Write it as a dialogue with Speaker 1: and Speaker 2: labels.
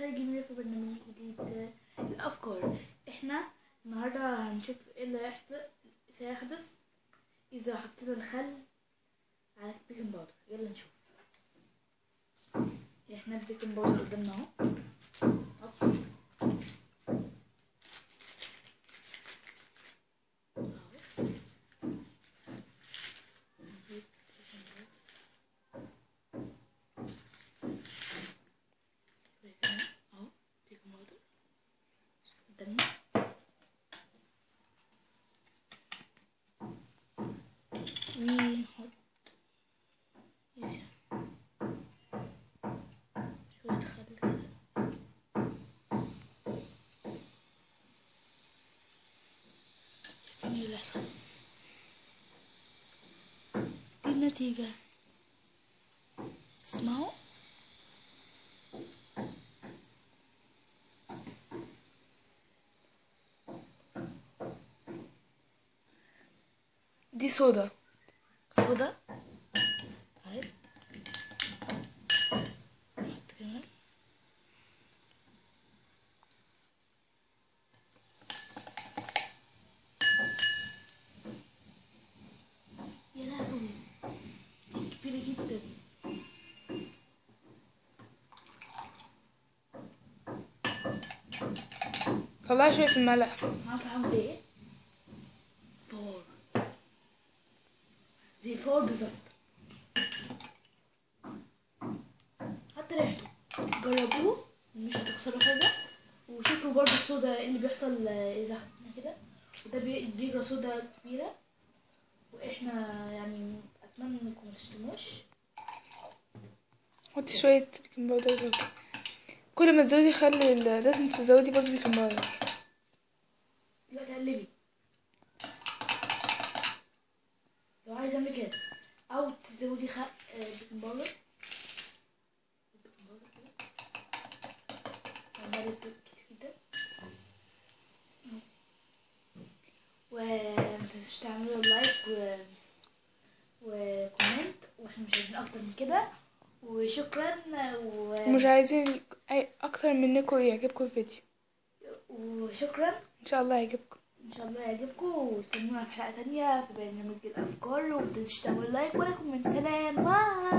Speaker 1: أصدقائي الجميلة في برنامج جديد الأفكار. احنا النهاردة هنشوف ايه اللي سيحدث إذا حطينا الخل على البيكنج باودر. يلا نشوف. احنا البيكنج باودر قدامنا اهو. ونحط شوية خل كده. شايفين اللي بيحصل؟ دي النتيجة. اسمعوا. دي صودا اهي. نحط كمان. يا لهوي دي كبيرة جدا.
Speaker 2: طلعي شوية في الملح.
Speaker 1: عارفة عامل زي ايه؟ زي الفور بالظبط. حتى ريحته جربوه مش هتخسروا حاجة. وشوفوا برضه الصودا اللي بيحصل اذا حطينا كده. وده بيجرى صودا كبيرة. واحنا يعني اتمنى انكم متشتموش.
Speaker 2: حطي شوية بيكنج باودر برضه. كل ما تزودي خل لازم تزودي برضه بيكنج باودر.
Speaker 1: لا تقلبي لو عايزة اعمل كده، او تزودي بيكنج باودر كده. عمالة كتير جدا. ومتنسوش تعملوا لايك وكومنت. واحنا مش عايزين اكتر من كده. وشكرا
Speaker 2: ومش عايزين اي اكتر منكم يعجبكم الفيديو.
Speaker 1: وشكرا.
Speaker 2: ان شاء الله يعجبكم.
Speaker 1: ان شاء الله يعجبكم. واستنونا في حلقة تانية في برنامج الافكار. ومتنسوش تعملوا لايك ولا كومنت. سلام باي.